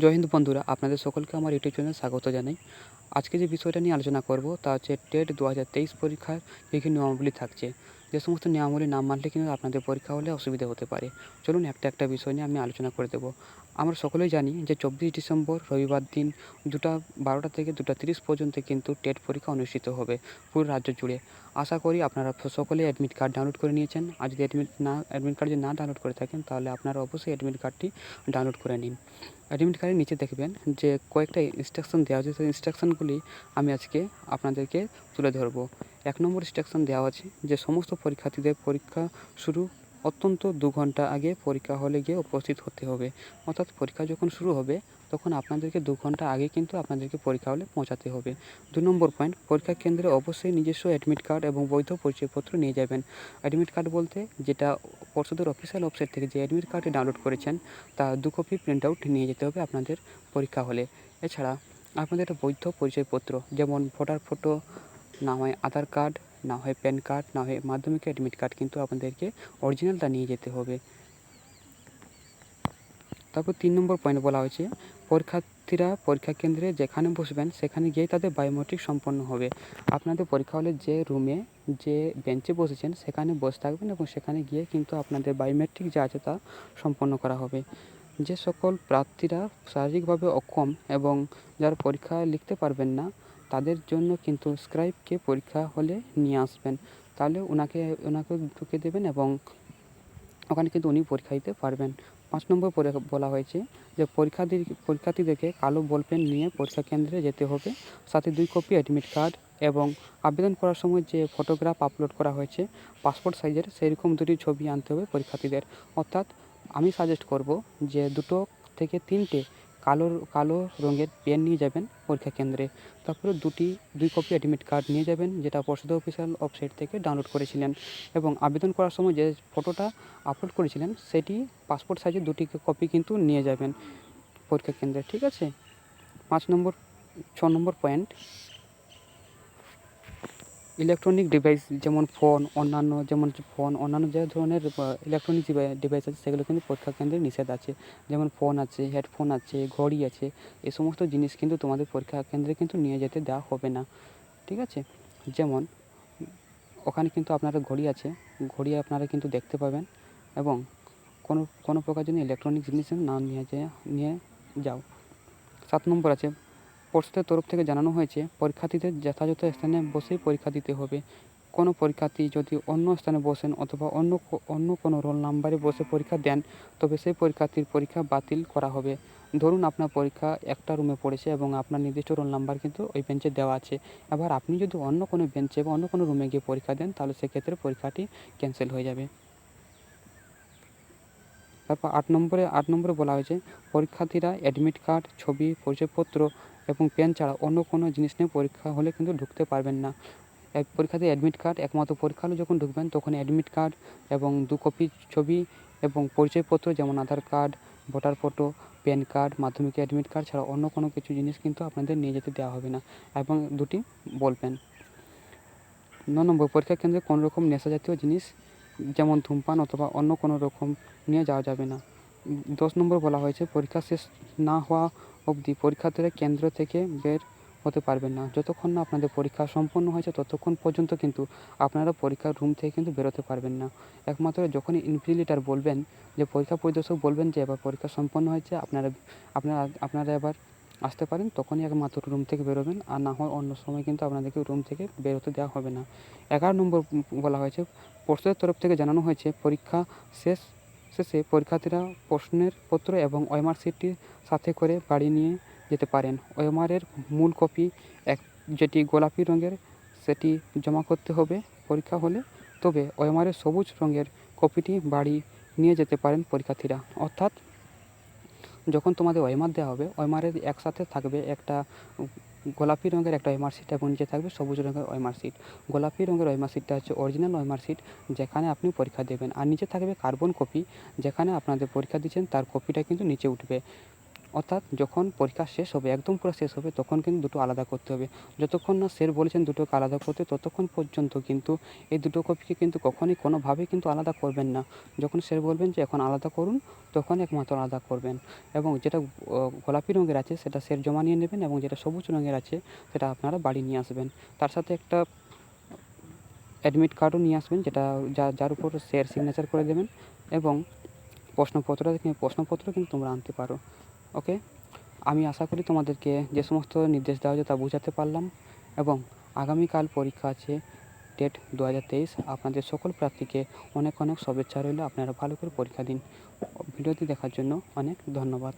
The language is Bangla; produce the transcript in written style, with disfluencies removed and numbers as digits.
জয় হিন্দ বন্ধুরা, আপনাদের সকলকে আমার ইউটিউব চ্যানেলে স্বাগত জানাই। আজকে যে বিষয়টা নিয়ে আলোচনা করব তা হচ্ছে টেট 2023 পরীক্ষার কী কী নিয়মাবলী থাকছে। যে সমস্ত নিয়মাবলী না মানলে কিন্তু আপনাদের পরীক্ষা হলে অসুবিধা হতে পারে। চলুন একটা একটা বিষয় নিয়ে আমি আলোচনা করে দেবো। আমরা সকলেই জানি যে 24 ডিসেম্বর রবিবার দিন 12টা থেকে 2:30 পর্যন্ত কিন্তু টেট পরীক্ষা অনুষ্ঠিত হবে পুরো রাজ্য জুড়ে। আশা করি আপনারা সকলেই অ্যাডমিট কার্ড ডাউনলোড করে নিয়েছেন। আর যদি অ্যাডমিট কার্ড যদি না ডাউনলোড করে থাকেন তাহলে আপনারা অবশ্যই অ্যাডমিট কার্ডটি ডাউনলোড করে নিন। অ্যাডমিট কার্ডের নিচে দেখবেন যে কয়েকটা ইনস্ট্রাকশন দেওয়া আছে, সেই ইনস্ট্রাকশনগুলি আমি আজকে আপনাদেরকে তুলে ধরবো। 1 নম্বর ইনস্ট্রাকশন দেওয়া আছে যে সমস্ত পরীক্ষার্থীদের পরীক্ষা শুরু অত্যন্ত 2 ঘন্টা আগে পরীক্ষা হলে গিয়ে উপস্থিত হতে হবে। অর্থাৎ পরীক্ষা যখন শুরু হবে তখন আপনাদেরকে 2 ঘন্টা আগে কিন্তু আপনাদেরকে পরীক্ষা হলে পৌঁছাতে হবে। 2 নম্বর পয়েন্ট, পরীক্ষা কেন্দ্রে অবশ্যই নিজস্ব অ্যাডমিট কার্ড এবং বৈধ পরিচয়পত্র নিয়ে যাবেন। অ্যাডমিট কার্ড বলতে যেটা পর্ষদের অফিসিয়াল ওয়েবসাইট থেকে যে অ্যাডমিট কার্ডটি ডাউনলোড করেছেন তা 2 কপি প্রিন্ট আউট নিয়ে যেতে হবে আপনাদের পরীক্ষা হলে। এছাড়া আপনাদের একটা বৈধ পরিচয়পত্র যেমন ভোটার ফটো, না হয় আধার কার্ড, না হয় প্যান কার্ড, না হয় মাধ্যমিক অ্যাডমিট কার্ড কিন্তু আপনাদেরকে অরিজিনালটা নিয়ে যেতে হবে। তারপর 3 নম্বর পয়েন্ট বলা হয়েছে পরীক্ষার্থীরা পরীক্ষা কেন্দ্রে যেখানে বসবেন সেখানে গিয়েই তাদের বায়োমেট্রিক সম্পন্ন হবে। আপনাদের পরীক্ষা হলে যে রুমে যে বেঞ্চে বসেছেন সেখানে বসে থাকবেন এবং সেখানে গিয়ে কিন্তু আপনাদের বায়োমেট্রিক যা আছে তা সম্পন্ন করা হবে। যে সকল প্রার্থীরা শারীরিকভাবে অক্ষম এবং যারা পরীক্ষা লিখতে পারবেন না তাদের জন্য কিন্তু স্ক্রাইবকে পরীক্ষা হলে নিয়ে আসবেন। তাহলে ওনাকে ঢুকে দেবেন এবং ওখানে কিন্তু উনি পরীক্ষা দিতে পারবেন। 5 নম্বর বলা হয়েছে যে পরীক্ষার্থীদেরকে কালো বলপেন নিয়ে পরীক্ষা কেন্দ্রে যেতে হবে। সাথে 2 কপি অ্যাডমিট কার্ড এবং আবেদন করার সময় যে ফটোগ্রাফ আপলোড করা হয়েছে পাসপোর্ট সাইজের সেরকম 2টি ছবি আনতে হবে পরীক্ষার্থীদের। অর্থাৎ আমি সাজেস্ট করব যে 2 থেকে 3টে কালো রঙের পেন নিয়ে যাবেন পরীক্ষা কেন্দ্রে। তারপরে 2 কপি অ্যাডমিট কার্ড নিয়ে যাবেন যেটা পর্ষদের অফিসিয়াল ওয়েবসাইট থেকে ডাউনলোড করেছিলেন এবং আবেদন করার সময় যে ফটোটা আপলোড করেছিলেন সেটি পাসপোর্ট সাইজের 2টি কপি কিন্তু নিয়ে যাবেন পরীক্ষা কেন্দ্রে, ঠিক আছে। 6 নম্বর পয়েন্ট, ইলেকট্রনিক ডিভাইস যেমন অন্যান্য যে ধরনের ইলেকট্রনিক ডিভাইস আছে সেগুলো কিন্তু পরীক্ষা কেন্দ্রে নিষেধ আছে। যেমন ফোন আছে, হেডফোন আছে, ঘড়ি আছে, এই সমস্ত জিনিস কিন্তু তোমাদের পরীক্ষা কেন্দ্রে কিন্তু নিয়ে যেতে দেওয়া হবে না, ঠিক আছে। যেমন ওখানে কিন্তু আপনার ঘড়ি আছে, ঘড়ি আপনারা কিন্তু দেখতে পাবেন এবং কোনো প্রকার যেন ইলেকট্রনিক জিনিস না নিয়ে যাও। 7 নম্বর আছে পর্ষদের তরফ থেকে জানানো হয়েছে পরীক্ষার্থীদের যথাযথ স্থানে বসেই পরীক্ষা দিতে হবে। কোনো পরীক্ষার্থী যদি অন্য স্থানে বসেন অথবা অন্য কোনো রোল নাম্বারে বসে পরীক্ষা দেন তবে সেই পরীক্ষার্থীর পরীক্ষা বাতিল করা হবে। ধরুন আপনার পরীক্ষা একটা রুমে পড়েছে এবং আপনার নির্দিষ্ট রোল নাম্বার কিন্তু ওই বেঞ্চে দেওয়া আছে। এবার আপনি যদি অন্য কোনো বেঞ্চে বা অন্য কোনো রুমে গিয়ে পরীক্ষা দেন তাহলে সেক্ষেত্রে পরীক্ষাটি ক্যান্সেল হয়ে যাবে। তারপর 8 নম্বরে বলা হয়েছে পরীক্ষার্থীরা অ্যাডমিট কার্ড, ছবি, পরিচয়পত্র এবং পেন ছাড়া অন্য কোনো জিনিস নিয়ে পরীক্ষা হলে কিন্তু ঢুকতে পারবেন না। পরীক্ষার্থী অ্যাডমিট কার্ড একমাত্র পরীক্ষা হলে যখন ঢুকবেন তখন অ্যাডমিট কার্ড এবং 2 কপি ছবি এবং পরিচয়পত্র যেমন Aadhaar card, voter photo, PAN card, মাধ্যমিক অ্যাডমিট কার্ড ছাড়া অন্য কোনো কিছু জিনিস কিন্তু আপনাদের নিয়ে যেতে দেওয়া হবে না এবং 2টি বলপেন। 9 নম্বর, পরীক্ষা কেন্দ্রে কোনো রকম নেশাজাতীয় জিনিস যেমন ধূমপান অথবা অন্য কোনো রকম নিয়ে যাওয়া যাবে না। 10 নম্বর বলা হয়েছে পরীক্ষা শেষ না হওয়া অবধি পরীক্ষার্থীরা কেন্দ্র থেকে বের হতে পারবেন না। যতক্ষণ না আপনাদের পরীক্ষা সম্পন্ন হয়েছে ততক্ষণ পর্যন্ত কিন্তু আপনারা পরীক্ষার রুম থেকে কিন্তু বেরোতে পারবেন না। একমাত্র যখনই ইনভিজিলেটর বলবেন যে পরীক্ষা পরিদর্শক বলবেন যে এবার পরীক্ষা সম্পন্ন হয়েছে আপনারা এবার আসতে পারেন তখনই একমাত্র রুম থেকে বেরোবেন, আর না হয় অন্য সময় কিন্তু আপনাদেরকে রুম থেকে বেরোতে দেওয়া হবে না। 11 নম্বর বলা হয়েছে পর্ষদের তরফ থেকে জানানো হয়েছে পরীক্ষা শেষে পরীক্ষার্থীরা প্রশ্নের পত্র এবং ওএমআর শিটটি সাথে করে বাড়ি নিয়ে যেতে পারেন। ওএমআরের মূল কপি যেটি গোলাপি রঙের সেটি জমা করতে হবে পরীক্ষা হলে, তবে ওএমআরের সবুজ রঙের কপিটি বাড়ি নিয়ে যেতে পারেন পরীক্ষার্থীরা। অর্থাৎ যখন তোমাদের ওএমআর দেওয়া হবে ওএমআরের একসাথে থাকবে একটা গোলাপি রঙের একটা ওএমআর শিট এবং নিচে থাকবে সবুজ রঙের ওএমআর শিট। গোলাপি রঙের ওএমআর শিটটা হচ্ছে অরিজিনাল ওএমআর শিট যেখানে আপনি পরীক্ষা দেবেন, আর নিচে থাকবে কার্বন কপি যেখানে আপনাদের পরীক্ষা দিচ্ছেন তার কপিটা কিন্তু নিচে উঠবে। অর্থাৎ যখন পরীক্ষা শেষ হবে, একদম পুরো শেষ হবে, তখন কিন্তু দুটো আলাদা করতে হবে। যতক্ষণ না স্যার বলেছেন দুটোকে আলাদা করতে, ততক্ষণ পর্যন্ত কিন্তু এই দুটো কপিকে কিন্তু কখনোই কোনোভাবেই কিন্তু আলাদা করবেন না। যখন স্যার বলবেন যে এখন আলাদা করুন, তখন একমাত্র আলাদা করবেন। এবং যেটা গোলাপি রঙের আছে সেটা স্যার জমা নিয়ে নেবেন, এবং যেটা সবুজ রঙের আছে সেটা আপনারা বাড়ি নিয়ে আসবেন। তার সাথে একটা অ্যাডমিট কার্ডও নিয়ে আসবেন, যেটা যার উপর স্যার সিগনেচার করে দেবেন। এবং প্রশ্নপত্র কিন্তু তোমরা আনতে পারো। ওকে, আমি আশা করি তোমাদেরকে যে সমস্ত নির্দেশ দেওয়া হয়েছে তা বোঝাতে পারলাম। এবং আগামীকাল পরীক্ষা আছে, ডেট 2023। আপনাদের সকল প্রার্থীকে অনেক অনেক শুভেচ্ছা রইল। আপনারা ভালো করে পরীক্ষা দিন। ভিডিওটি দেখার জন্য অনেক ধন্যবাদ।